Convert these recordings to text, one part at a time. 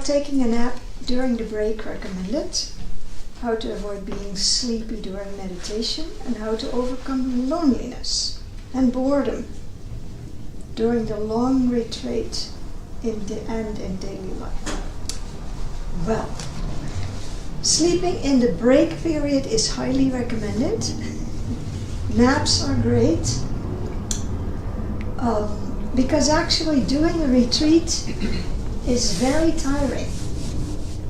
taking a nap during the break recommended, how to avoid being sleepy during meditation, and how to overcome loneliness and boredom during the long retreat in daily life. Well, sleeping in the break period is highly recommended. Naps are great because actually doing a retreat is very tiring.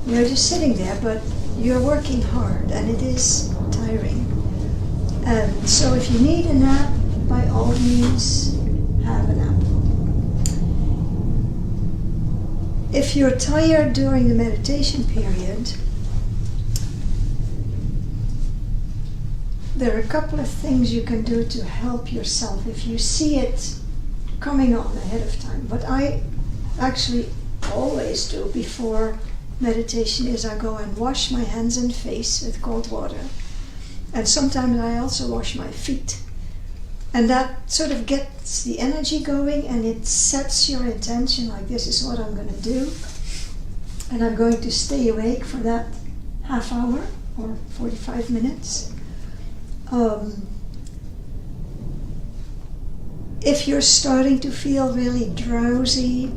You're just sitting there, but you're working hard and it is tiring. So if you need a nap, by all means, have a nap. If you're tired during the meditation period, there are a couple of things you can do to help yourself if you see it coming on ahead of time. What I actually always do before meditation is I go and wash my hands and face with cold water. And sometimes I also wash my feet. And that sort of gets the energy going and it sets your intention, like this is what I'm going to do. And I'm going to stay awake for that half hour or 45 minutes. If you're starting to feel really drowsy,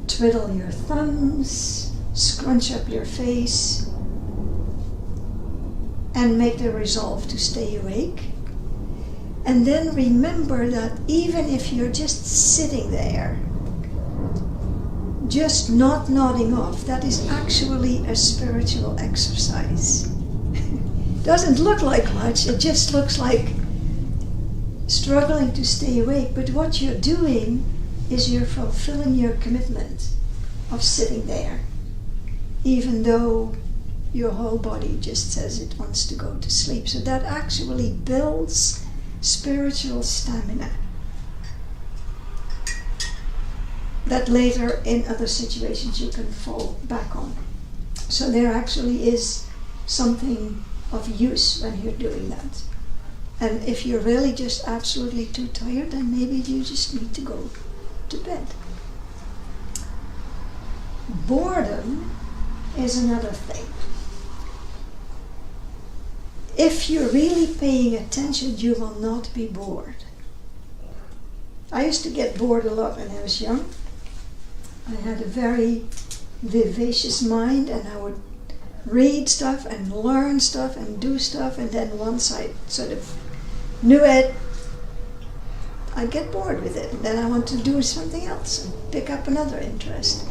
twiddle your thumbs, scrunch up your face, and make the resolve to stay awake. And then remember that even if you're just sitting there, just not nodding off, that is actually a spiritual exercise. Doesn't look like much, it just looks like struggling to stay awake, but what you're doing is you're fulfilling your commitment of sitting there, even though your whole body just says it wants to go to sleep. So that actually builds spiritual stamina that later in other situations you can fall back on. So there actually is something of use when you're doing that. And if you're really just absolutely too tired, then maybe you just need to go to bed. Boredom is another thing. If you're really paying attention, you will not be bored. I used to get bored a lot when I was young. I had a very vivacious mind and I would read stuff and learn stuff and do stuff, and then once I sort of knew it, I'd get bored with it. And then I want to do something else and pick up another interest.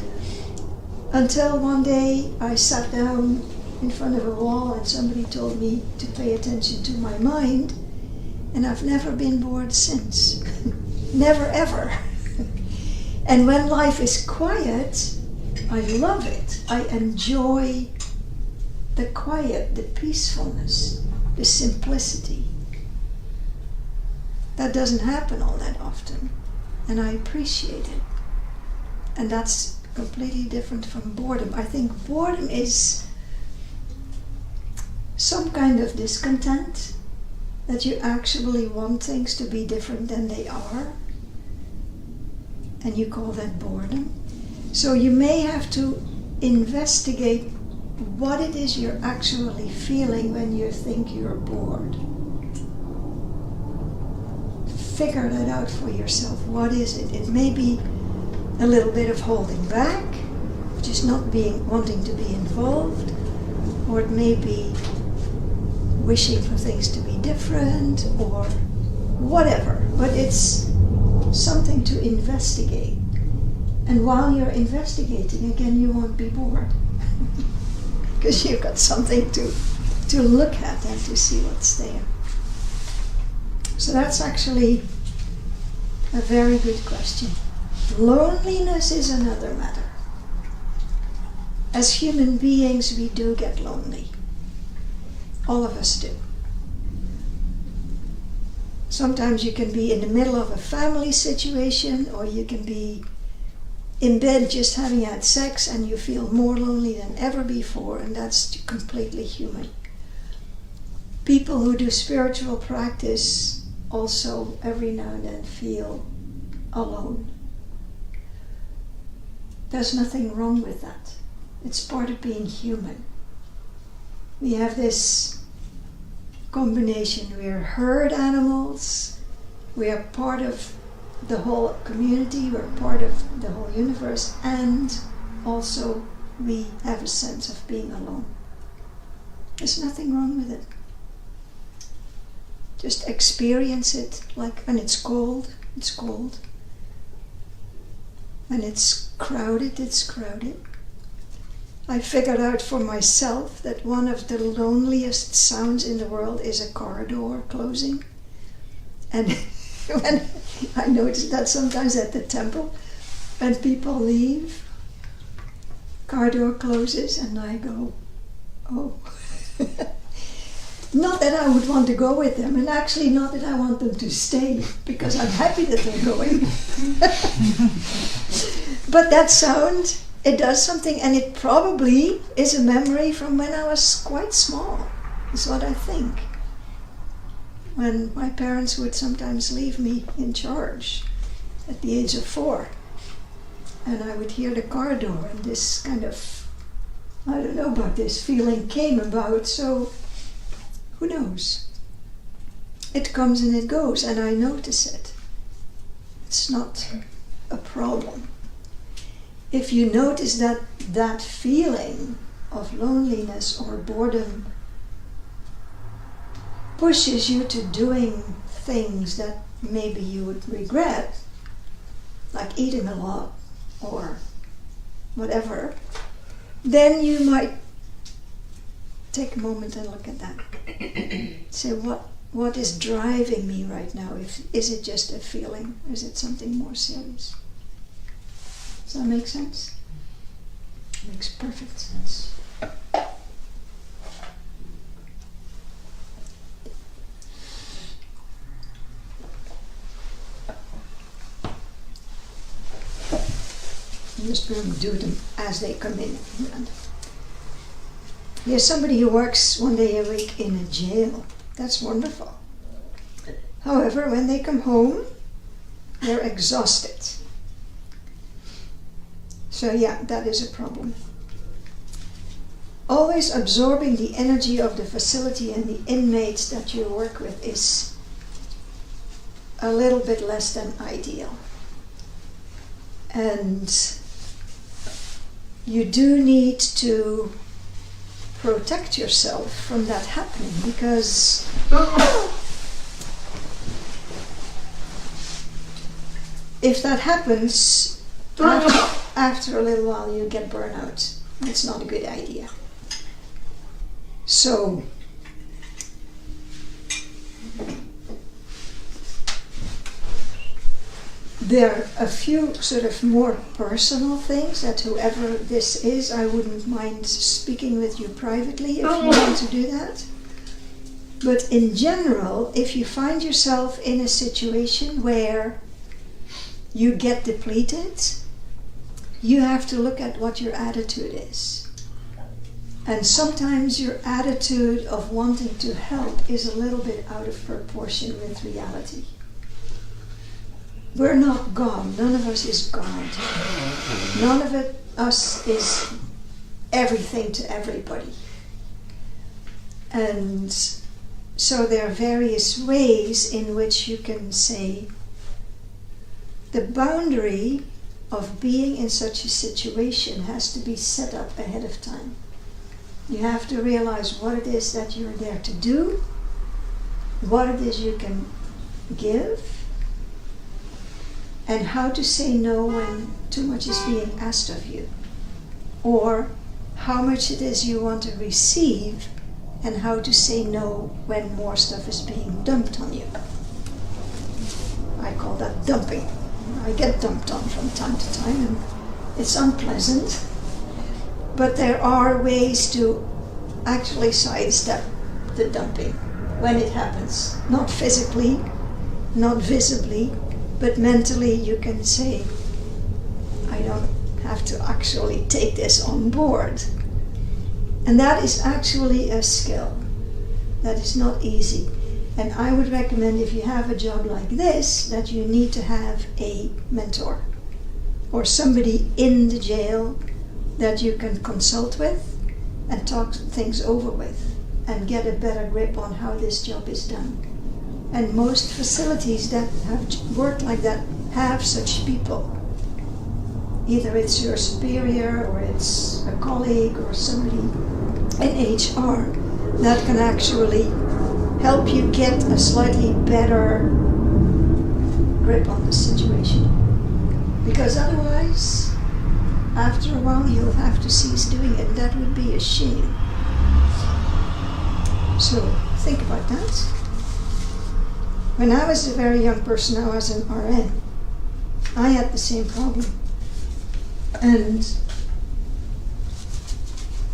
Until one day I sat down in front of a wall and somebody told me to pay attention to my mind, and I've never been bored since. Never ever. And when life is quiet, I love it. I enjoy the quiet, the peacefulness, the simplicity. That doesn't happen all that often, and I appreciate it. And that's completely different from boredom. I think boredom is some kind of discontent, that you actually want things to be different than they are, and you call that boredom. So you may have to investigate what it is you're actually feeling when you think you're bored. Figure that out for yourself. What is it? It may be a little bit of holding back, just not wanting to be involved, or it may be wishing for things to be different, or whatever. But it's something to investigate. And while you're investigating, again, you won't be bored. Because you've got something to look at and to see what's there. So that's actually a very good question. Loneliness is another matter. As human beings, we do get lonely. All of us do. Sometimes you can be in the middle of a family situation, or you can be in bed just having had sex and you feel more lonely than ever before, and that's completely human. People who do spiritual practice also every now and then feel alone. There's nothing wrong with that. It's part of being human. We have this combination. We are herd animals. We are part of the whole community. We're part of the whole universe. And also we have a sense of being alone. There's nothing wrong with it. Just experience it, like when it's cold, it's cold. When it's crowded, it's crowded. I figured out for myself that one of the loneliest sounds in the world is a car door closing. And when I notice that sometimes at the temple, when people leave, car door closes and I go, oh. Not that I would want to go with them, and actually not that I want them to stay, because I'm happy that they're going. But that sound, it does something, and it probably is a memory from when I was quite small, is what I think. When my parents would sometimes leave me in charge at the age of 4, and I would hear the car door, and this kind of, I don't know about this feeling came about, so who knows? It comes and it goes, and I notice it. It's not a problem. If you notice that feeling of loneliness or boredom pushes you to doing things that maybe you would regret, like eating a lot or whatever, then you might take a moment and look at that. Say, what is driving me right now? Is it just a feeling, or is it something more serious? Does that make sense? Makes perfect sense. I'm just going to do them as they come in. There's somebody who works 1 day a week in a jail. That's wonderful. However, when they come home, they're exhausted. So yeah, that is a problem. Always absorbing the energy of the facility and the inmates that you work with is a little bit less than ideal. And you do need to protect yourself from that happening, because if that happens, after a little while you get burnout. It's not a good idea. So there are a few sort of more personal things that whoever this is, I wouldn't mind speaking with you privately if you want to do that. But in general, if you find yourself in a situation where you get depleted, you have to look at what your attitude is. And sometimes your attitude of wanting to help is a little bit out of proportion with reality. We're not God. None of us is God. None of us is everything to everybody. And so there are various ways in which you can say the boundary of being in such a situation has to be set up ahead of time. You have to realize what it is that you're there to do, what it is you can give, and how to say no when too much is being asked of you, or how much it is you want to receive, and how to say no when more stuff is being dumped on you. I call that dumping. I get dumped on from time to time, and it's unpleasant, but there are ways to actually sidestep the dumping when it happens. Not physically, not visibly, but mentally you can say, I don't have to actually take this on board. And that is actually a skill. That is not easy. And I would recommend, if you have a job like this, that you need to have a mentor or somebody in the jail that you can consult with and talk things over with and get a better grip on how this job is done. And most facilities that have worked like that have such people. Either it's your superior or it's a colleague or somebody in HR that can actually help you get a slightly better grip on the situation. Because otherwise, after a while, you'll have to cease doing it. That would be a shame. So, think about that. When I was a very young person, I was an RN. I had the same problem. And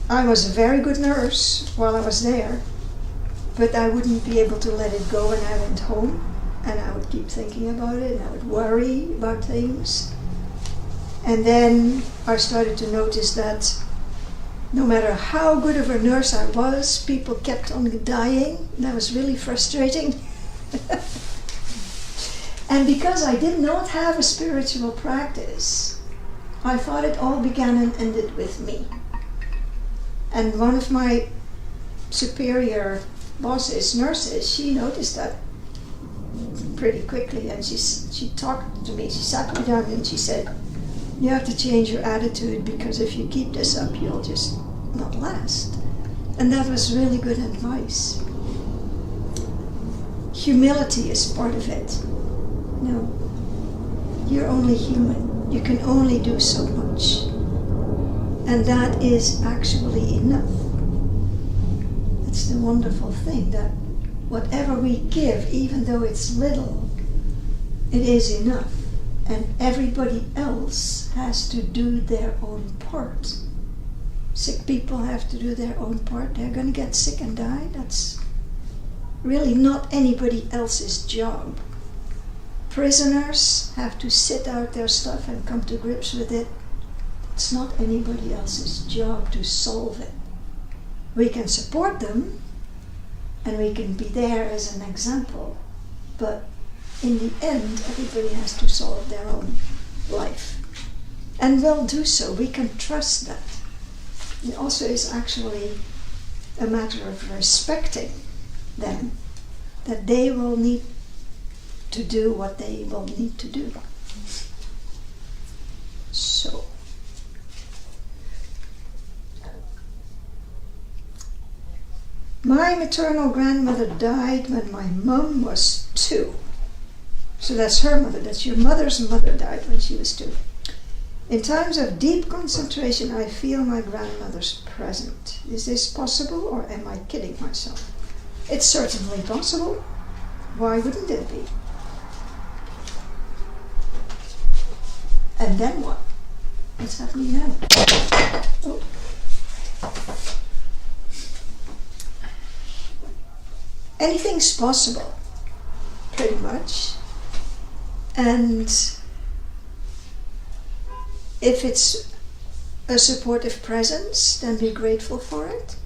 I was a very good nurse while I was there, but I wouldn't be able to let it go when I went home, and I would keep thinking about it, and I would worry about things. And then I started to notice that no matter how good of a nurse I was, people kept on dying. That was really frustrating. And because I did not have a spiritual practice, I thought it all began and ended with me. And one of my superior bosses, nurses, she noticed that pretty quickly, and she talked to me. She sat me down and she said, "You have to change your attitude, because if you keep this up, you'll just not last." And that was really good advice. Humility is part of it. No, you're only human. You can only do so much. And that is actually enough. It's the wonderful thing that whatever we give, even though it's little, it is enough. And everybody else has to do their own part. Sick people have to do their own part. They're going to get sick and die. That's really not anybody else's job. Prisoners have to sit out their stuff and come to grips with it. It's not anybody else's job to solve it. We can support them and we can be there as an example, but in the end, everybody has to solve their own life. And will do so. We can trust that. It also is actually a matter of respecting them, that they will need to do what they will need to do. So, my maternal grandmother died when my mum was 2. So that's her mother. That's your mother's mother died when she was 2. In times of deep concentration, I feel my grandmother's presence. Is this possible, or am I kidding myself? It's certainly possible. Why wouldn't it be? And then what? What's happening now? Oh. Anything's possible, pretty much. And if it's a supportive presence, then be grateful for it.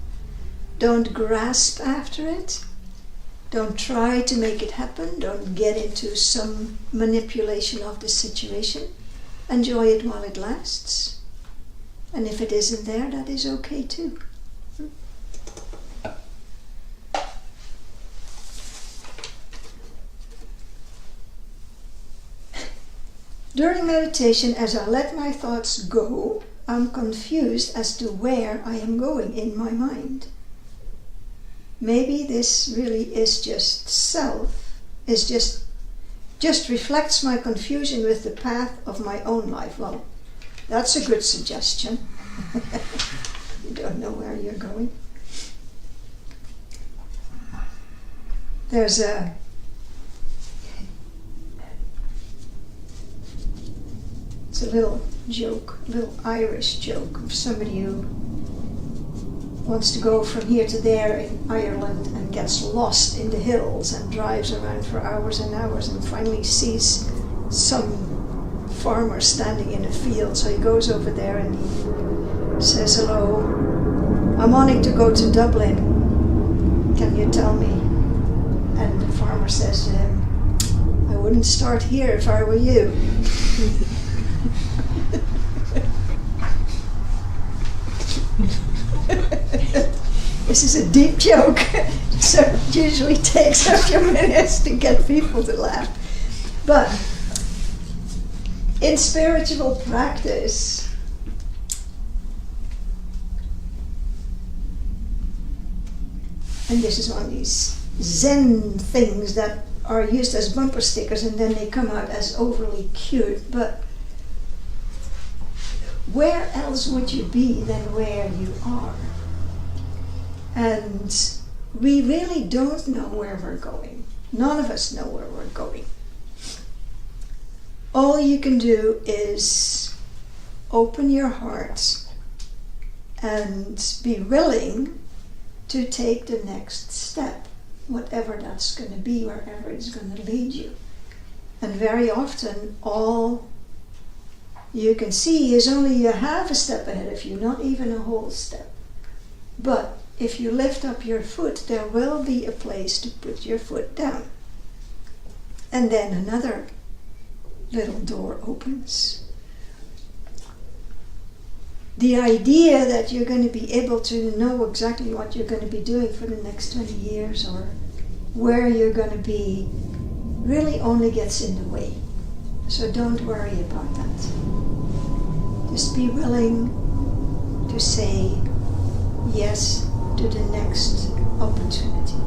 Don't grasp after it. Don't try to make it happen. Don't get into some manipulation of the situation. Enjoy it while it lasts. And if it isn't there, that is okay too. During meditation, as I let my thoughts go, I'm confused as to where I am going in my mind. Maybe this really is just self, is just reflects my confusion with the path of my own life. Well, that's a good suggestion. You don't know where you're going. There's it's a little joke, a little Irish joke of somebody who wants to go from here to there in Ireland and gets lost in the hills and drives around for hours and hours and finally sees some farmer standing in a field. So he goes over there and he says, "Hello, I'm wanting to go to Dublin. Can you tell me?" And the farmer says to him, "I wouldn't start here if I were you." This is a deep joke, so it usually takes a few minutes to get people to laugh. But in spiritual practice, and this is one of these Zen things that are used as bumper stickers and then they come out as overly cute, but where else would you be than where you are? And we really don't know where we're going. None of us know where we're going. All you can do is open your heart and be willing to take the next step, whatever that's going to be, wherever it's going to lead you. And very often, all you can see is only a half a step ahead of you, not even a whole step. But if you lift up your foot, there will be a place to put your foot down. And then another little door opens. The idea that you're going to be able to know exactly what you're going to be doing for the next 20 years or where you're going to be really only gets in the way. So don't worry about that. Just be willing to say yes to the next opportunity.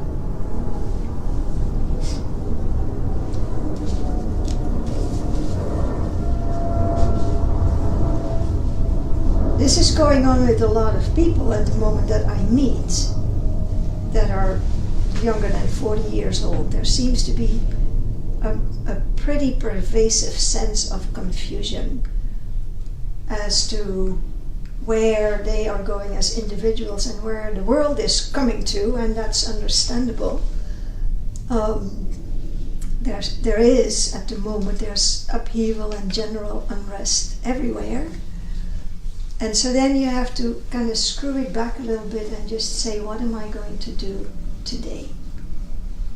This is going on with a lot of people at the moment that I meet that are younger than 40 years old. There seems to be a pretty pervasive sense of confusion as to where they are going as individuals and where the world is coming to, and that's understandable. There is, at the moment, there's upheaval and general unrest everywhere. And so then you have to kind of screw it back a little bit and just say, what am I going to do today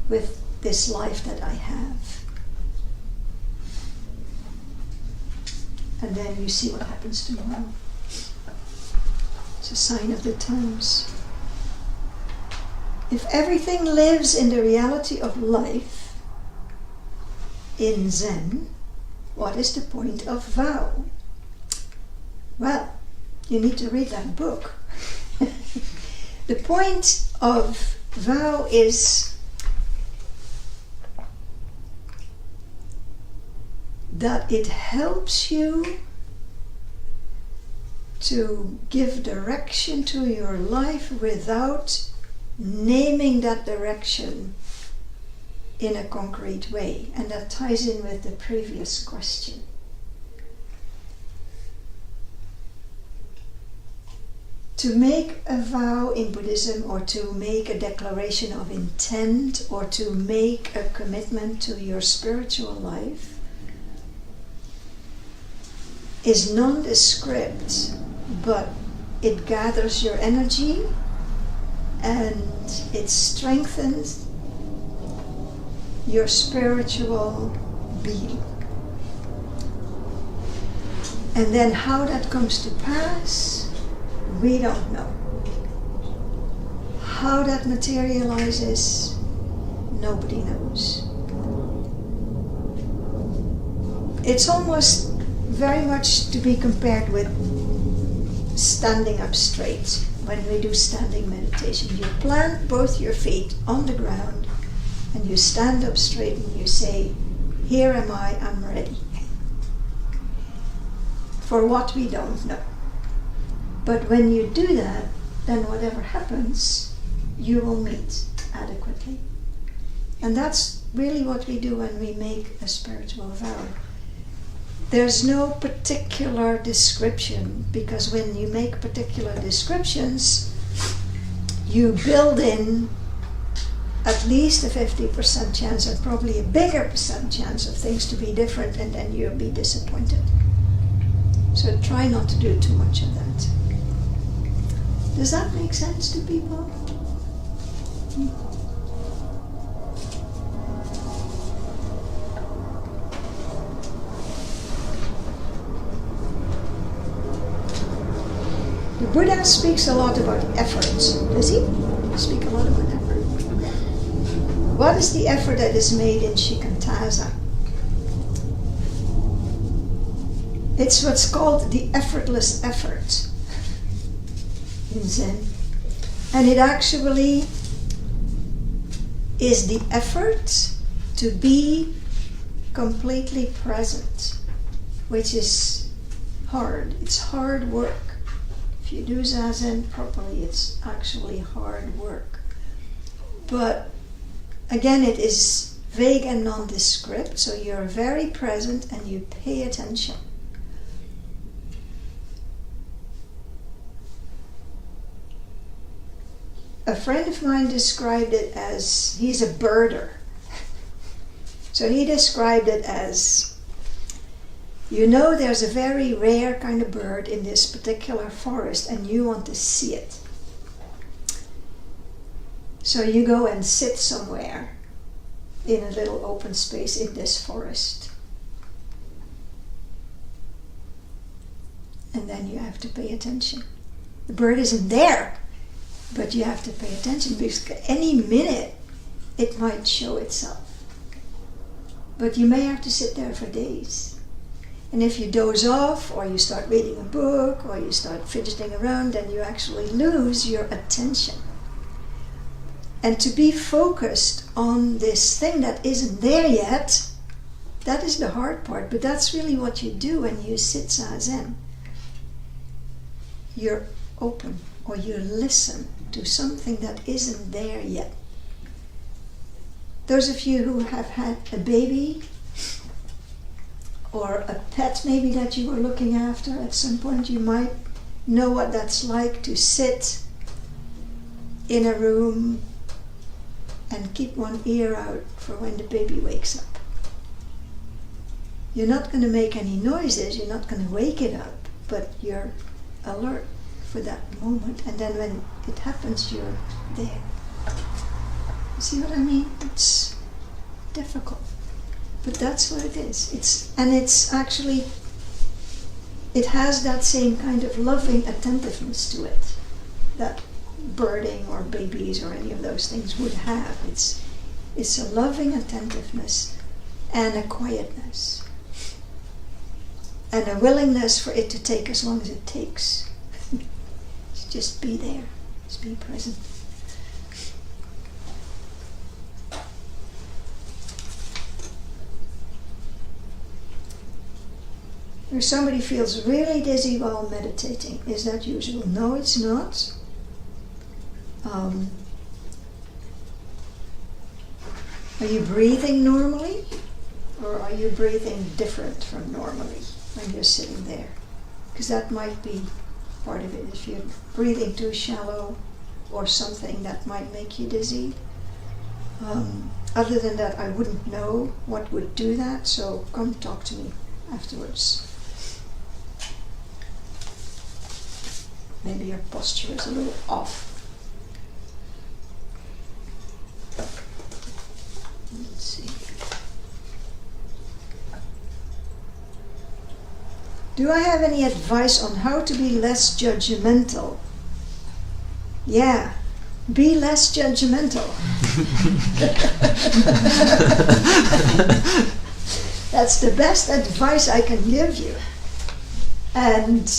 with this life that I have? And then you see what happens tomorrow. It's a sign of the times. If everything lives in the reality of life, in Zen, what is the point of vow? Well, you need to read that book. The point of vow is that it helps you to give direction to your life without naming that direction in a concrete way. And that ties in with the previous question. To make a vow in Buddhism, or to make a declaration of intent, or to make a commitment to your spiritual life, is nondescript, but it gathers your energy and it strengthens your spiritual being. And then how that comes to pass, we don't know. How that materializes, nobody knows. It's almost very much to be compared with standing up straight. When we do standing meditation, you plant both your feet on the ground and you stand up straight and you say, here am I, I'm ready. For what we don't know. But when you do that, then whatever happens, you will meet adequately. And that's really what we do when we make a spiritual vow. There's no particular description, because when you make particular descriptions, you build in at least a 50% chance, and probably a bigger percent chance of things to be different, and then you'll be disappointed. So try not to do too much of that. Does that make sense to people? The Buddha speaks a lot about effort. Does he speak a lot about effort? What is the effort that is made in Shikantaza? It's what's called the effortless effort in Zen. And it actually is the effort to be completely present, which is hard. It's hard work. If you do Zazen properly, it's actually hard work. But again, it is vague and nondescript, so you're very present and you pay attention. A friend of mine described it as, he's a birder. So he described it as, you know there's a very rare kind of bird in this particular forest and you want to see it. So you go and sit somewhere in a little open space in this forest. And then you have to pay attention. The bird isn't there, but you have to pay attention because any minute it might show itself. But you may have to sit there for days. And if you doze off, or you start reading a book, or you start fidgeting around, then you actually lose your attention. And to be focused on this thing that isn't there yet, that is the hard part. But that's really what you do when you sit Zazen. You're open, or you listen to something that isn't there yet. Those of you who have had a baby, or a pet maybe that you were looking after at some point, you might know what that's like to sit in a room and keep one ear out for when the baby wakes up. You're not going to make any noises, you're not going to wake it up, but you're alert for that moment, and then when it happens, you're there. See what I mean? It's difficult. But that's what it is. It's actually, it has that same kind of loving attentiveness to it that birding or babies or any of those things would have. It's a loving attentiveness and a quietness and a willingness for it to take as long as it takes. Just be there. Just be present. If somebody feels really dizzy while meditating, is that usual? No, it's not. Are you breathing normally? Or are you breathing different from normally when you're sitting there? Because that might be part of it. If you're breathing too shallow or something, that might make you dizzy. Other than that, I wouldn't know what would do that, so come talk to me afterwards. Maybe your posture is a little off. Let's see. Do I have any advice on how to be less judgmental? Yeah, be less judgmental. That's the best advice I can give you. And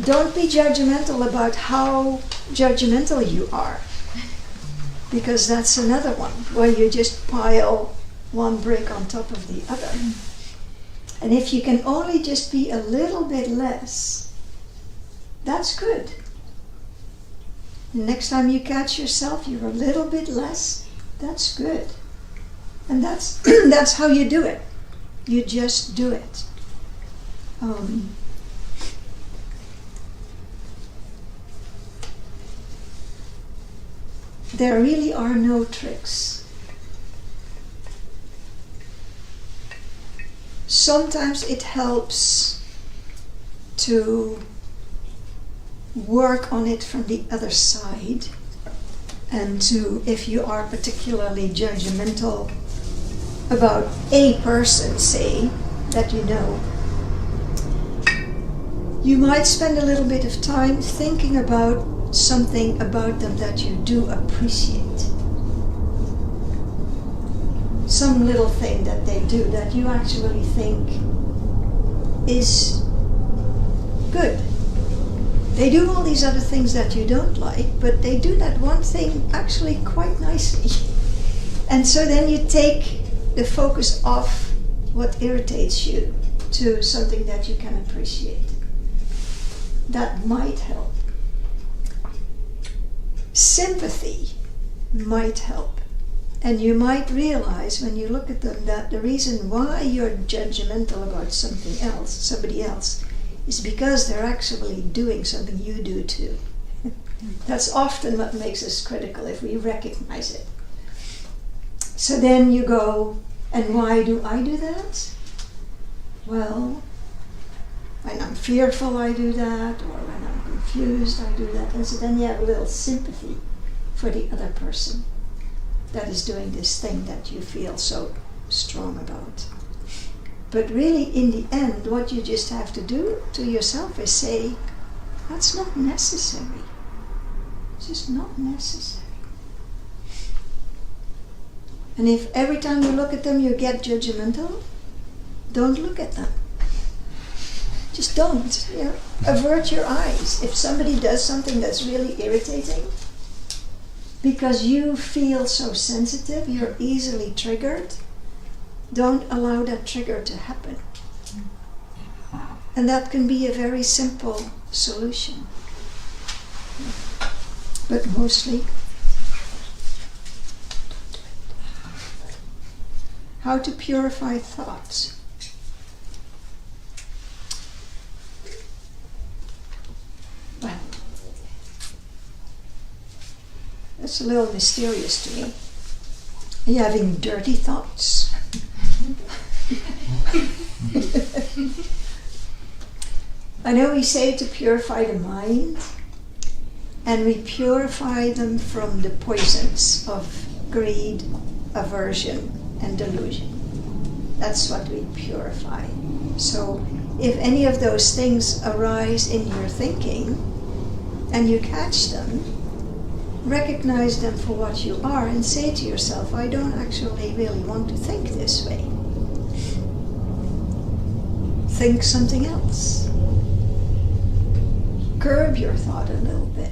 don't be judgmental about how judgmental you are, because that's another one where you just pile one brick on top of the other. And if you can only just be a little bit less, that's good. The next time you catch yourself, you're a little bit less, that's good. And that's that's how you do it. You just do it. There really are no tricks. Sometimes it helps to work on it from the other side, and to, if you are particularly judgmental about a person, say, that you know, You might spend a little bit of time thinking about something about them that you do appreciate. Some little thing that they do that you actually think is good. They do all these other things that you don't like, but they do that one thing actually quite nicely. And so then you take the focus off what irritates you to something that you can appreciate. That might help. Sympathy might help. And you might realize when you look at them that the reason why you're judgmental about somebody else, is because they're actually doing something you do too. That's often what makes us critical, if we recognize it. So then you go, and why do I do that? Well, when I'm fearful I do that, or when I'm confused I do that. And so then you have a little sympathy for the other person that is doing this thing that you feel so strong about. But really, in the end, what you just have to do to yourself is say, that's not necessary. It's just not necessary. And if every time you look at them you get judgmental, don't look at them. Just don't. Avert your eyes. If somebody does something that's really irritating, because you feel so sensitive, you're easily triggered, don't allow that trigger to happen. And that can be a very simple solution. But mostly, how to purify thoughts. Well, that's a little mysterious to me. Are you having dirty thoughts? I know we say to purify the mind, and we purify them from the poisons of greed, aversion, and delusion. That's what we purify. So if any of those things arise in your thinking, and you catch them, recognize them for what you are and say to yourself, I don't actually really want to think this way. Think something else. Curb your thought a little bit.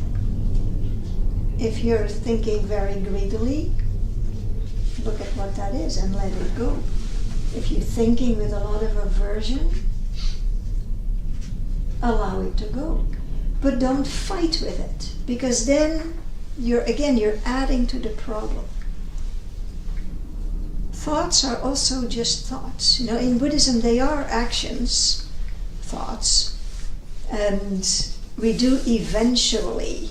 If you're thinking very greedily, look at what that is and let it go. If you're thinking with a lot of aversion, allow it to go. But don't fight with it, because then you're adding to the problem. Thoughts are also just thoughts. In Buddhism they are actions, thoughts, and we do eventually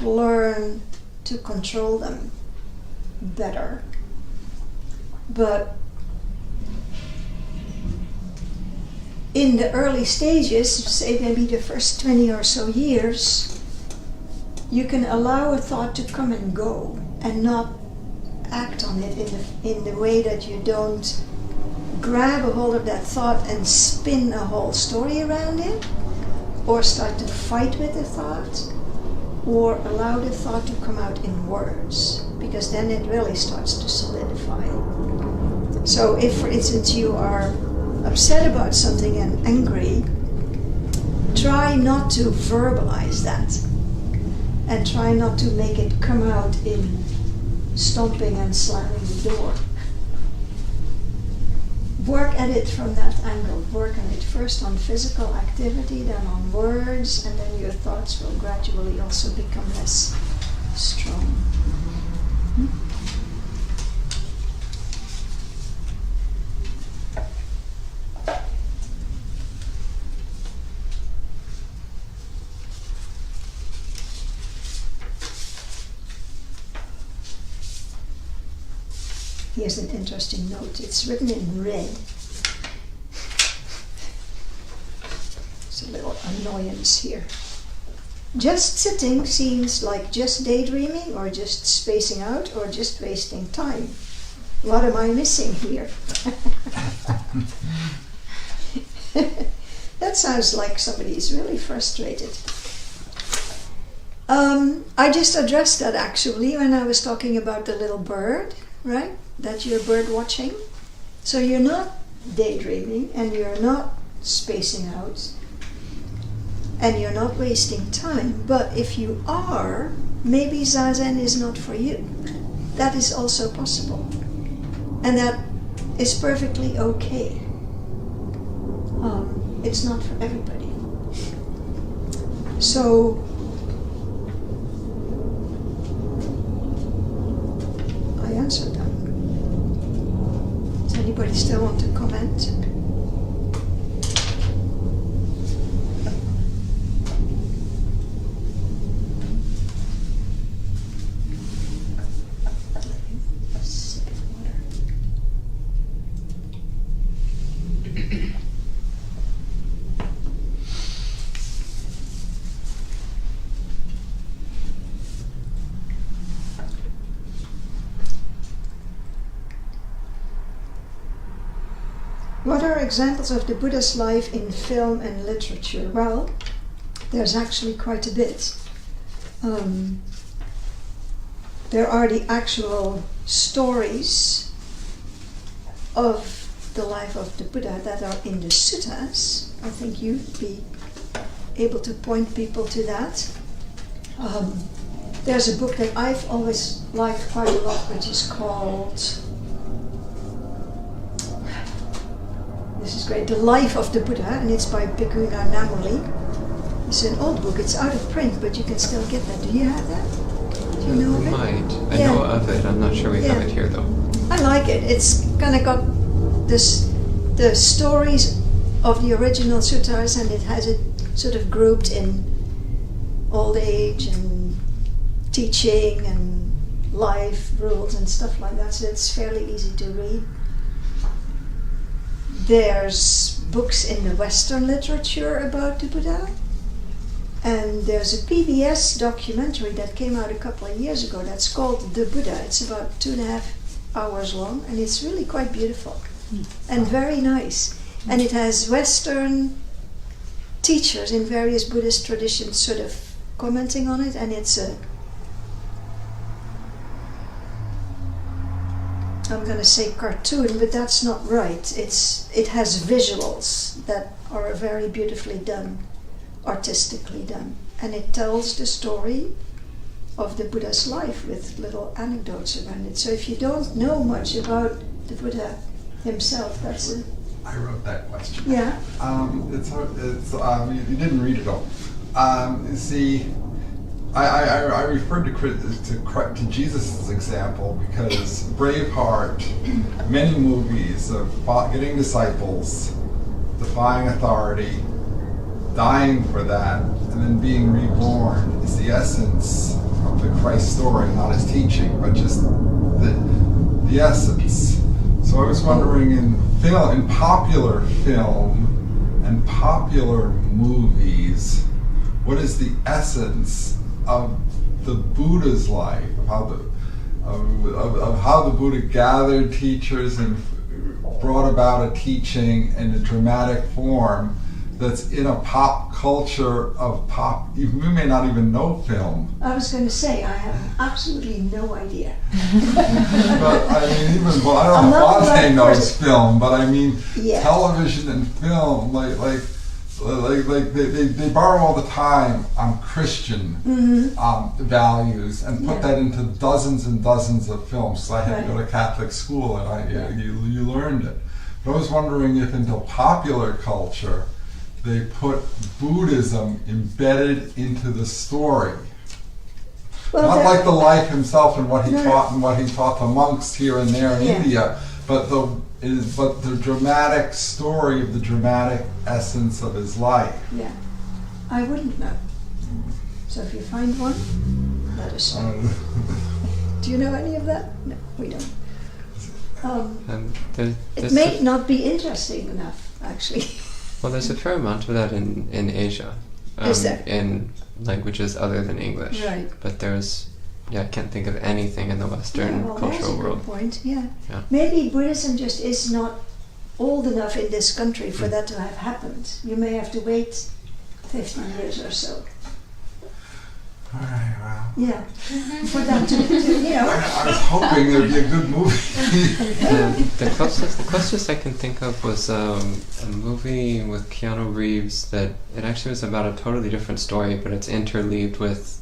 learn to control them better. But in the early stages, say maybe the first 20 or so years, you can allow a thought to come and go and not act on it in the way that you don't grab a hold of that thought and spin a whole story around it, or start to fight with the thought, or allow the thought to come out in words, because then it really starts to solidify. So if, for instance, you are upset about something and angry, try not to verbalize that, and try not to make it come out in stomping and slamming the door. Work at it from that angle. Work on it first on physical activity, then on words, and then your thoughts will gradually also become less strong. Here's an interesting note. It's written in red. It's a little annoyance here. Just sitting seems like just daydreaming, or just spacing out, or just wasting time. What am I missing here? That sounds like somebody is really frustrated. I just addressed that actually when I was talking about the little bird, right? That you're bird watching. So you're not daydreaming and you're not spacing out and you're not wasting time. But if you are, maybe Zazen is not for you. That is also possible. And that is perfectly okay. It's not for everybody. So I answered that. Does anybody still want to comment? What are examples of the Buddha's life in film and literature? Well, there's actually quite a bit. There are the actual stories of the life of the Buddha that are in the suttas. I think you'd be able to point people to that. There's a book that I've always liked quite a lot, which is called... This is great. The Life of the Buddha, and it's by Bhikkhu Namuli. It's an old book. It's out of print, but you can still get that. Do you have that? Do you know of it? Might. I know of it. I'm not sure we have it here, though. I like it. It's kind of got the stories of the original suttas, and it has it sort of grouped in old age and teaching and life rules and stuff like that. So it's fairly easy to read. There's books in the Western literature about the Buddha, and there's a PBS documentary that came out a couple of years ago that's called The Buddha. It's about 2.5 hours long, and it's really quite beautiful and very nice. And it has Western teachers in various Buddhist traditions sort of commenting on it, and it's a... I'm going to say cartoon, but that's not right. It has visuals that are very beautifully done, artistically done, and it tells the story of the Buddha's life with little anecdotes around it. So if you don't know much about the Buddha himself, that's a... I wrote that question. Yeah. It's you didn't read it all. See, I referred to Jesus' example because Braveheart, many movies of getting disciples, defying authority, dying for that, and then being reborn is the essence of the Christ story, not his teaching, but just the essence. So I was wondering, in popular film and popular movies, what is the essence of the Buddha's life, of how the Buddha gathered teachers and brought about a teaching in a dramatic form that's in a pop culture of pop. You may not even know film. I was going to say, I have absolutely no idea. But I mean, even, well, I don't know if Bante knows film, but I mean, television and film, like they borrow all the time on Christian values and put that into dozens and dozens of films. So I had to go to Catholic school and you learned it. But I was wondering if into popular culture they put Buddhism embedded into the story. Well, not like the life himself and what he taught and what he taught the monks here and there in India, but the dramatic story of the dramatic essence of his life. Yeah, I wouldn't know. So if you find one, let us know. Do you know any of that? No, we don't. It may not be interesting enough, actually. Well, there's a fair amount of that in Asia. Is there? In languages other than English. Right. But there's... I can't think of anything in the Western cultural world. That's a good point, yeah. Maybe Buddhism just is not old enough in this country for that to have happened. You may have to wait 50 years or so. All right, wow. Yeah, for that to you know. I was hoping there'd be a good movie. The closest I can think of was a movie with Keanu Reeves that it actually was about a totally different story, but it's interleaved with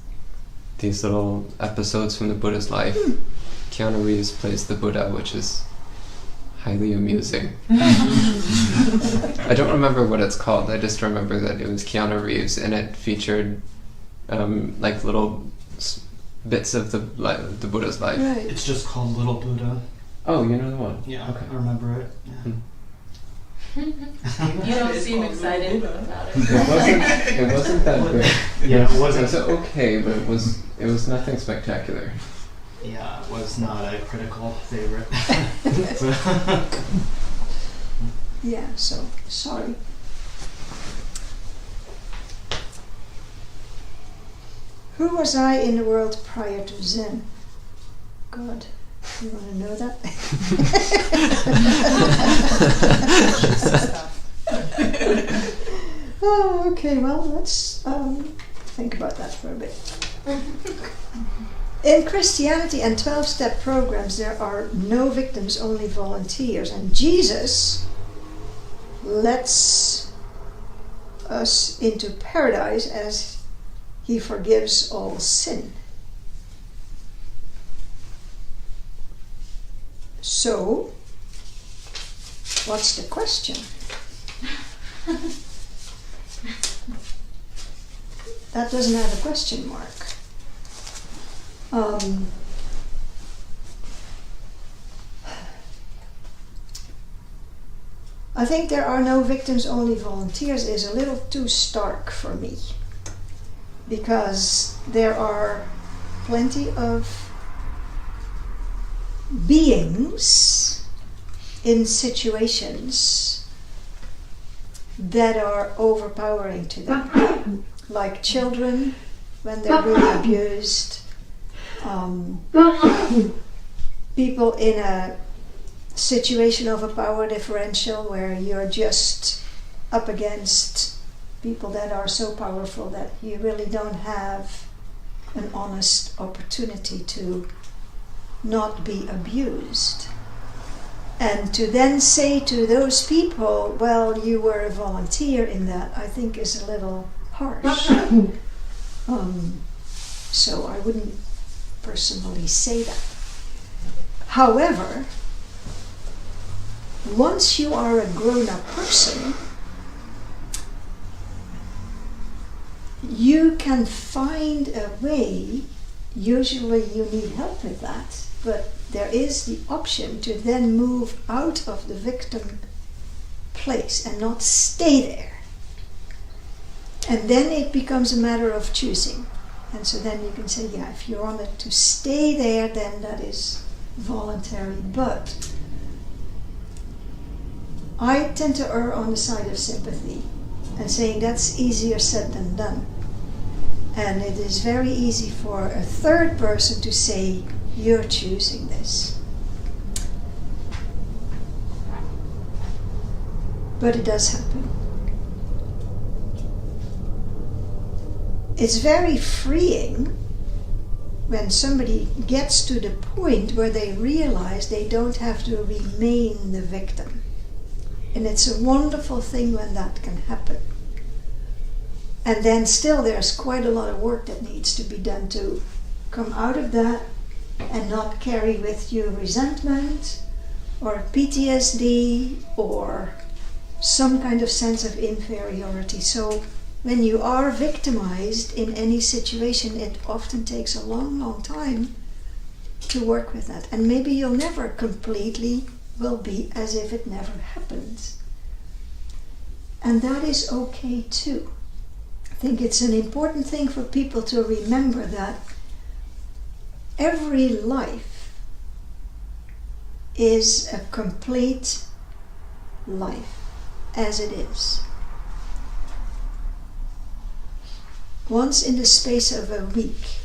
these little episodes from the Buddha's life. Keanu Reeves plays the Buddha, which is highly amusing. I don't remember what it's called. I just remember that it was Keanu Reeves, and it featured like little bits of the Buddha's life. Right. It's just called Little Buddha. Oh, you know the one? Yeah, Okay. I remember it. Yeah. You don't seem excited about it. It wasn't that great. Yeah, it It wasn't. was okay, but it was nothing spectacular. Yeah, it was not a critical favorite. Yeah, so sorry. Who was I in the world prior to Zen? God, you want to know that? Oh, okay, well, let's think about that for a bit. In Christianity and 12-step programs, there are no victims, only volunteers. And Jesus lets us into paradise as he forgives all sin. So, what's the question? That doesn't have a question mark. I think there are no victims, only volunteers is a little too stark for me, because there are plenty of beings in situations that are overpowering to them, like children when they're really abused, people in a situation of a power differential where you're just up against people that are so powerful that you really don't have an honest opportunity to not be abused. And to then say to those people, well, you were a volunteer in that, I think is a little harsh. So I wouldn't personally say that. However, once you are a grown-up person, you can find a way. Usually you need help with that, but there is the option to then move out of the victim place and not stay there. And then it becomes a matter of choosing. And so then you can say, yeah, if you want it to stay there, then that is voluntary. But I tend to err on the side of sympathy and saying that's easier said than done. And it is very easy for a third person to say, you're choosing this. But it does happen. It's very freeing when somebody gets to the point where they realize they don't have to remain the victim. And it's a wonderful thing when that can happen. And then still there's quite a lot of work that needs to be done to come out of that and not carry with you resentment or PTSD or some kind of sense of inferiority. So when you are victimized in any situation, it often takes a long, long time to work with that. And maybe you'll never completely will be as if it never happened. And that is okay too. I think it's an important thing for people to remember that every life is a complete life as it is. Once in the space of a week,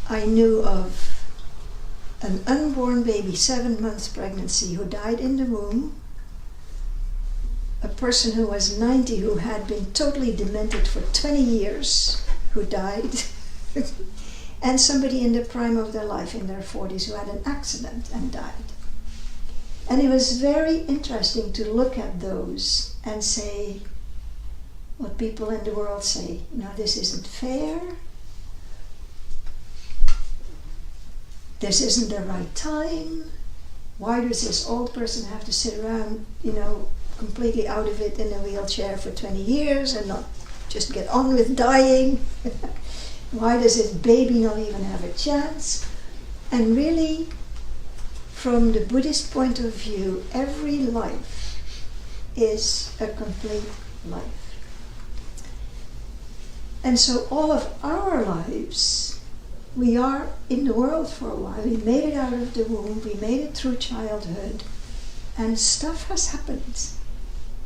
I knew of an unborn baby, 7 months pregnancy, who died in the womb a person who was 90 who had been totally demented for 20 years who died, and somebody in the prime of their life in their 40s who had an accident and died. And it was very interesting to look at those and say what people in the world say, this isn't fair, this isn't the right time, why does this old person have to sit around, completely out of it in a wheelchair for 20 years and not just get on with dying? Why does this baby not even have a chance? And really, from the Buddhist point of view, every life is a complete life. And so all of our lives, we are in the world for a while. We made it out of the womb, we made it through childhood, and stuff has happened.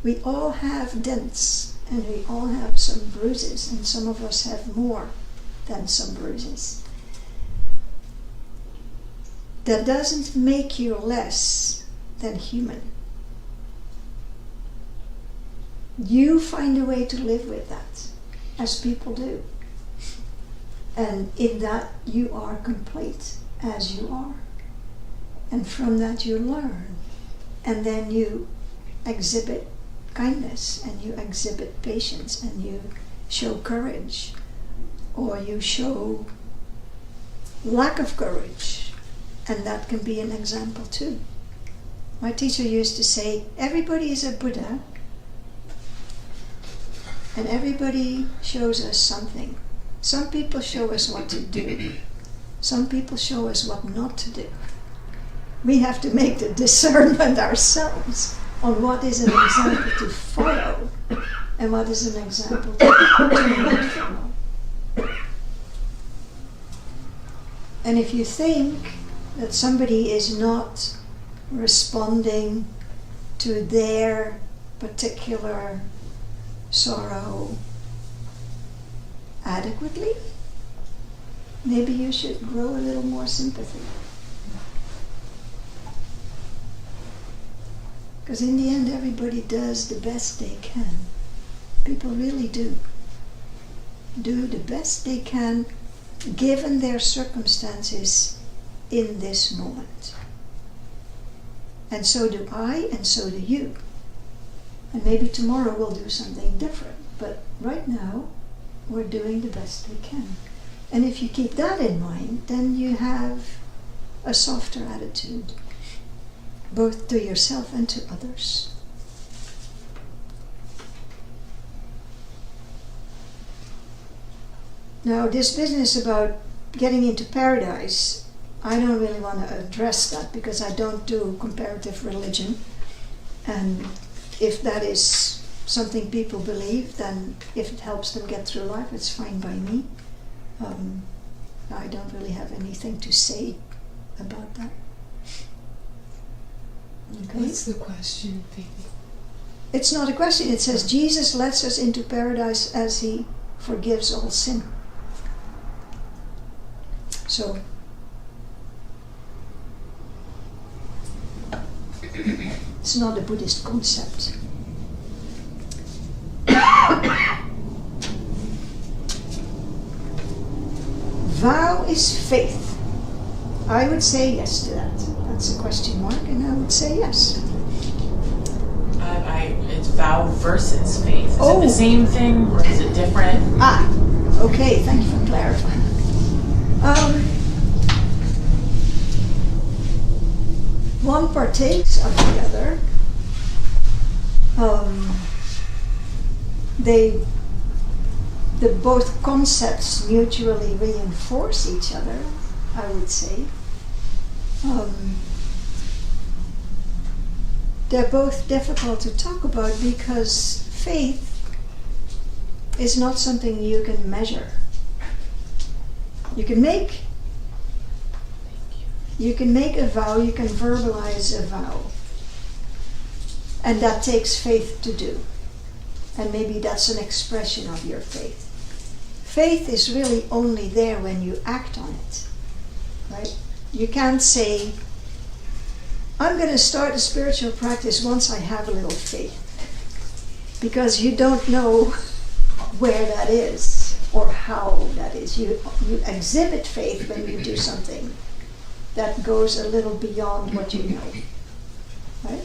We all have dents, and we all have some bruises, and some of us have more than some bruises. That doesn't make you less than human. You find a way to live with that, as people do. And in that you are complete as you are. And from that you learn. And then you exhibit kindness, and you exhibit patience, and you show courage, or you show lack of courage, and that can be an example too. My teacher used to say, everybody is a Buddha, and everybody shows us something. Some people show us what to do. Some people show us what not to do. We have to make the discernment ourselves on what is an example to follow and what is an example to not follow. And if you think that somebody is not responding to their particular sorrow adequately, maybe you should grow a little more sympathy. Because in the end, everybody does the best they can. People really do the best they can given their circumstances in this moment. And so do I, and so do you. And maybe tomorrow we'll do something different. But right now, we're doing the best we can. And if you keep that in mind, then you have a softer attitude, both to yourself and to others. Now, this business about getting into paradise, I don't really want to address that because I don't do comparative religion. And if that is something people believe, then if it helps them get through life, it's fine by me. I don't really have anything to say about that. Okay. What's the question, Phoebe? It's not a question. It says Jesus lets us into paradise as he forgives all sin. So it's not a Buddhist concept. Vow is faith. I would say yes to that. That's a question mark, and I would say yes. It's vow versus faith. Is it the same thing or is it different? Okay, thank you for clarifying. One partakes of the other. The both concepts mutually reinforce each other, I would say. They're both difficult to talk about because faith is not something you can measure. You can make a vow, you can verbalize a vow, and that takes faith to do. And maybe that's an expression of your faith. Faith is really only there when you act on it, right? You can't say, I'm going to start a spiritual practice once I have a little faith. because you don't know where that is or how that is. You exhibit faith when you do something that goes a little beyond what you know, right?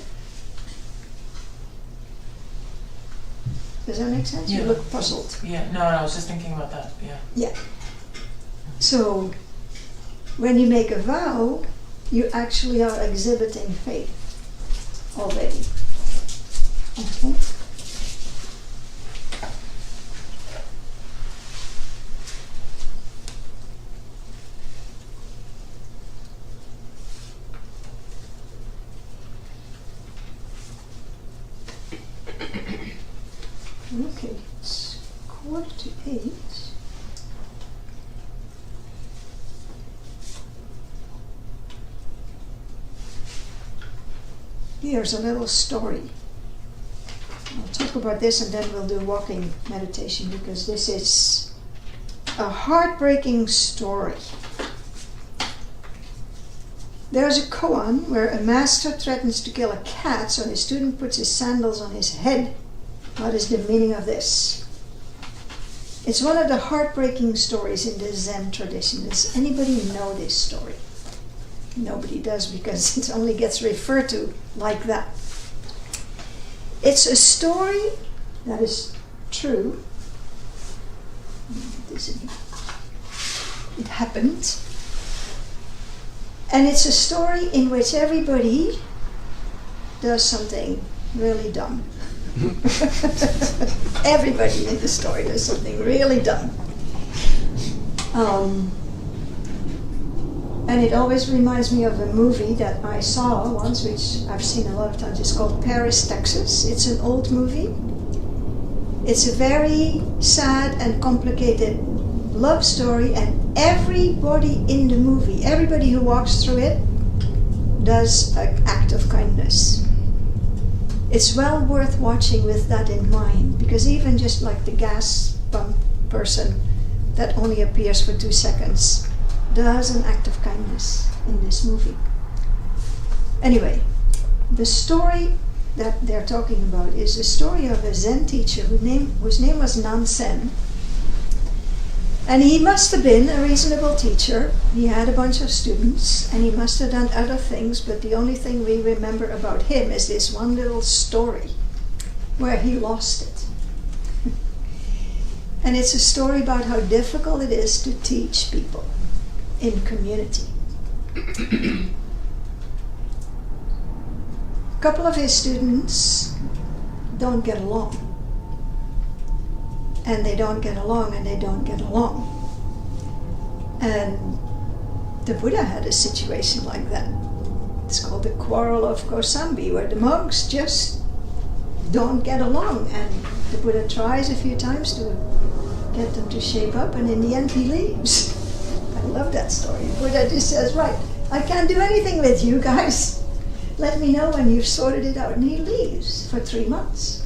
Does that make sense? Yeah. You look puzzled. Yeah, no, I was just thinking about that, yeah. Yeah. So, when you make a vow, you actually are exhibiting faith already. Okay? Okay, it's 7:45. Here's a little story. I'll talk about this and then we'll do walking meditation because this is a heartbreaking story. There's a koan where a master threatens to kill a cat, so his student puts his sandals on his head. What is the meaning of this? It's one of the heartbreaking stories in the Zen tradition. Does anybody know this story? Nobody does because it only gets referred to like that. It's a story that is true. It happened. And it's a story in which everybody does something really dumb. Everybody in the story does something really dumb. And it always reminds me of a movie that I saw once, which I've seen a lot of times. It's called Paris, Texas. It's an old movie. It's a very sad and complicated love story, and everybody in the movie, everybody who walks through it, does an act of kindness. It's well worth watching with that in mind, because even just like the gas pump person that only appears for 2 seconds does an act of kindness in this movie. Anyway, the story that they're talking about is the story of a Zen teacher whose name was Nansen. And he must have been a reasonable teacher. He had a bunch of students, and he must have done other things, but the only thing we remember about him is this one little story where he lost it. And it's a story about how difficult it is to teach people in community. A couple of his students don't get along. And they don't get along, and they don't get along. And the Buddha had a situation like that. It's called the quarrel of Kosambi, where the monks just don't get along. And the Buddha tries a few times to get them to shape up, and in the end he leaves. I love that story. The Buddha just says, right, I can't do anything with you guys. Let me know when you've sorted it out. And he leaves for 3 months.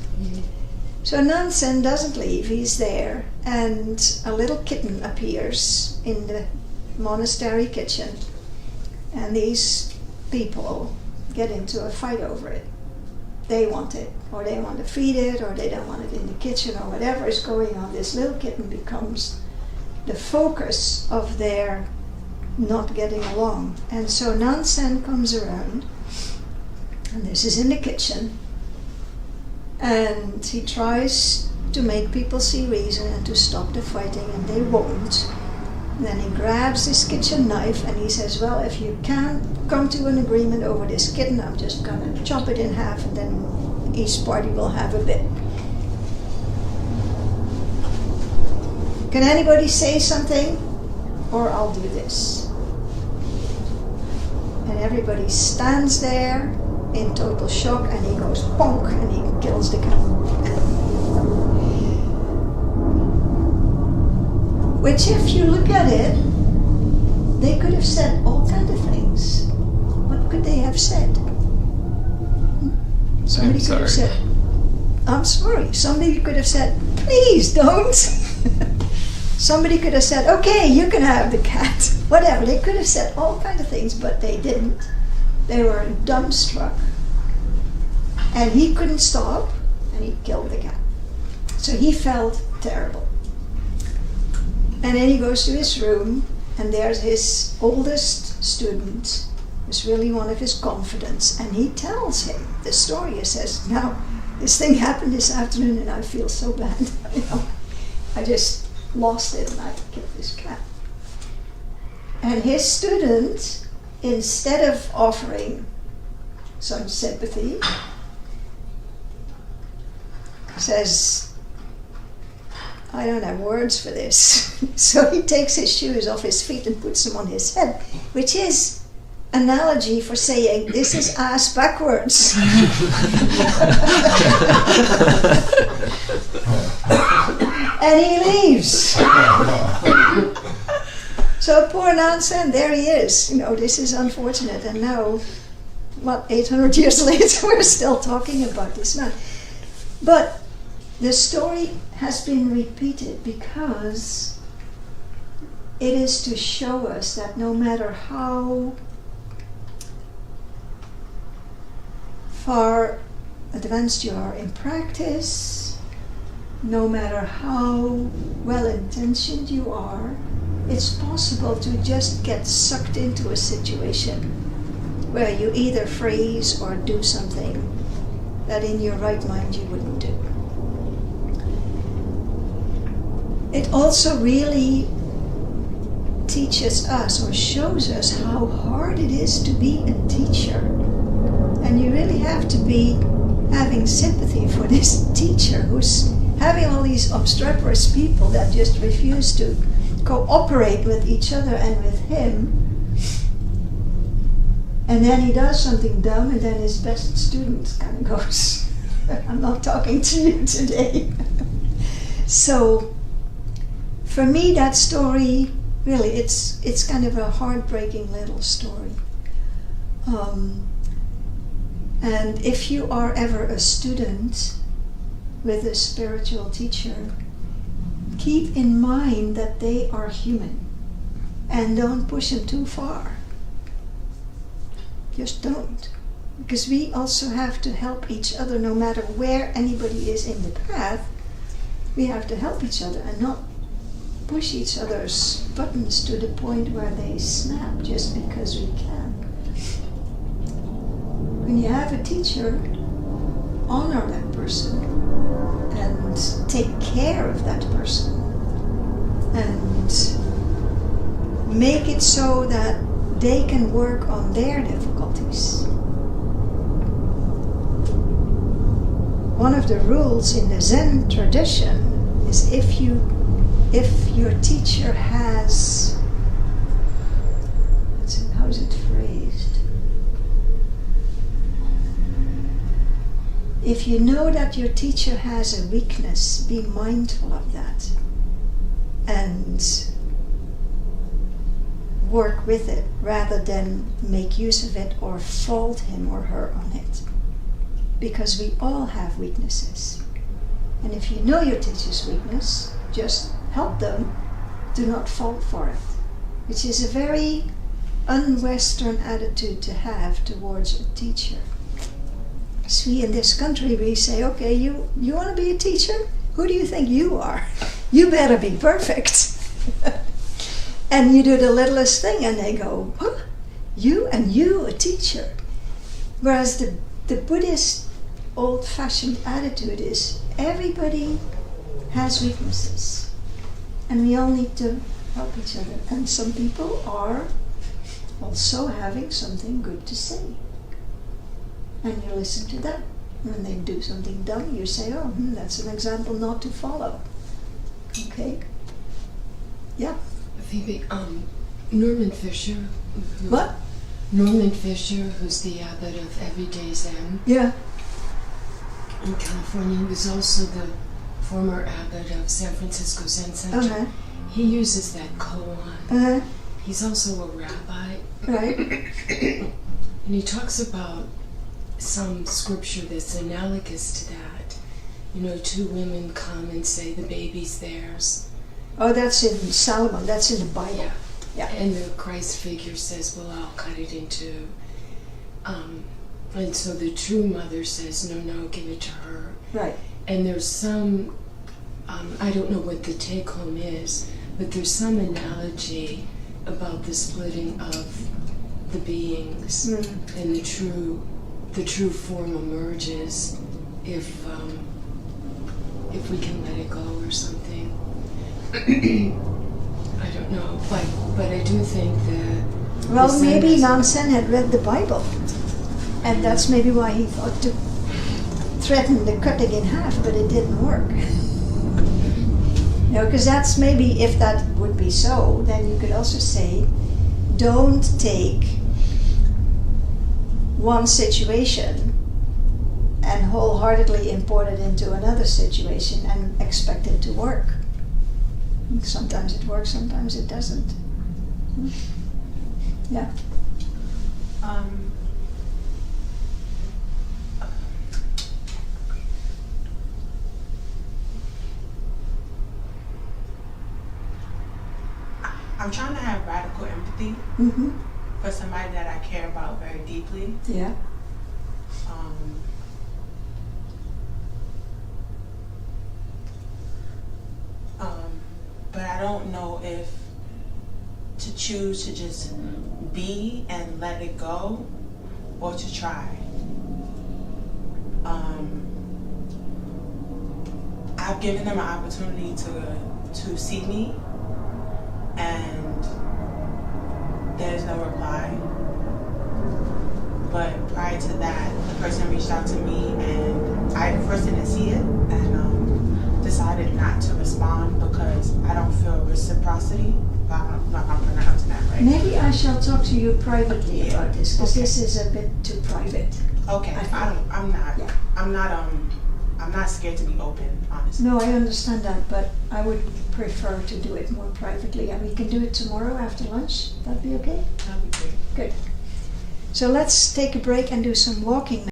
So Nansen doesn't leave, he's there, and a little kitten appears in the monastery kitchen, and these people get into a fight over it. They want it, or they want to feed it, or they don't want it in the kitchen, or whatever is going on. This little kitten becomes the focus of their not getting along. And so Nansen comes around, and this is in the kitchen, and he tries to make people see reason and to stop the fighting, and they won't. And then he grabs his kitchen knife and he says, well, if you can't come to an agreement over this kitten, I'm just gonna chop it in half, and then each party will have a bit. Can anybody say something? Or I'll do this. And everybody stands there in total shock, and he goes bonk, and he kills the cat. Which, if you look at it, they could have said all kinds of things. What could they have said? Somebody could have said, I'm sorry. Somebody could have said, please don't. Somebody could have said, okay, you can have the cat. Whatever. They could have said all kinds of things, but they didn't. They were dumbstruck. And he couldn't stop, and he killed the cat. So he felt terrible. And then he goes to his room, and there's his oldest student, who's really one of his confidants, and he tells him the story. He says, now, this thing happened this afternoon and I feel so bad. You know, I just lost it and I killed this cat. And his student, instead of offering some sympathy, says, I don't have words for this. So he takes his shoes off his feet and puts them on his head, which is analogy for saying this is ass backwards. And he leaves. So poor Nansen, there he is. You know, this is unfortunate. And now, 800 years later, we're still talking about this man. But the story has been repeated because it is to show us that no matter how far advanced you are in practice, no matter how well-intentioned you are, it's possible to just get sucked into a situation where you either freeze or do something that in your right mind you wouldn't do. It also really teaches us or shows us how hard it is to be a teacher. And you really have to be having sympathy for this teacher who's having all these obstreperous people that just refuse to cooperate with each other and with him. And then he does something dumb, and then his best student kind of goes, I'm not talking to you today. So for me, that story, really, it's kind of a heartbreaking little story. And if you are ever a student with a spiritual teacher, keep in mind that they are human and don't push them too far. Just don't. Because we also have to help each other no matter where anybody is in the path. We have to help each other and not push each other's buttons to the point where they snap just because we can. When you have a teacher, honor that person and take care of that person and make it so that they can work on their difficulties. One of the rules in the Zen tradition is if your teacher has, how is it phrased? If you know that your teacher has a weakness, be mindful of that and work with it rather than make use of it or fault him or her on it. Because we all have weaknesses. And if you know your teacher's weakness, just help them. Do not fault for it. Which is a very un-Western attitude to have towards a teacher. As we in this country, we say, okay, you want to be a teacher? Who do you think you are? You better be perfect. And you do the littlest thing and they go, what? You and you, a teacher? Whereas the Buddhist old-fashioned attitude is everybody has weaknesses. And we all need to help each other. And some people are also having something good to say. And you listen to them. When they do something dumb, you say, oh, that's an example not to follow. Okay? Yeah. Phoebe, Norman Fisher. What? Norman Fisher, who's the abbot of Everyday Zen. Yeah. In California, he was also the former abbot of San Francisco Zen Center. Uh-huh. He uses that koan. Uh-huh. He's also a rabbi. Right. And he talks about some scripture that's analogous to that. You know, two women come and say the baby's theirs. Oh, that's in Solomon. That's in the Bible. Yeah. Yeah. And the Christ figure says, well, I'll cut it into And so the true mother says, no, give it to her. Right. And there's some, I don't know what the take-home is, but there's some analogy about the splitting of the beings, and the true form emerges if we can let it go or something. I don't know, but I do think that. Well, maybe Nansen had read the Bible, and that's maybe why he thought to threaten the cutting in half, but it didn't work. Because that's maybe, if that would be so, then you could also say, don't take one situation and wholeheartedly import it into another situation and expect it to work. Sometimes it works, sometimes it doesn't. Yeah. I'm trying to have radical empathy Mm-hmm. for somebody that I care about very deeply. Yeah. But I don't know if to choose to just be and let it go, or to try. I've given them an opportunity to see me, and there's no reply. But prior to that, the person reached out to me, and I first didn't see it, and decided not to respond because I don't feel reciprocity. I'm not pronouncing that right. Maybe I shall talk to you privately about this, because Okay. this is a bit too private. Okay, I'm not scared to be open, honestly. No, I understand that, but I would prefer to do it more privately, and we can do it tomorrow after lunch. That'd be okay? That'd be great. Good. So let's take a break and do some walking now.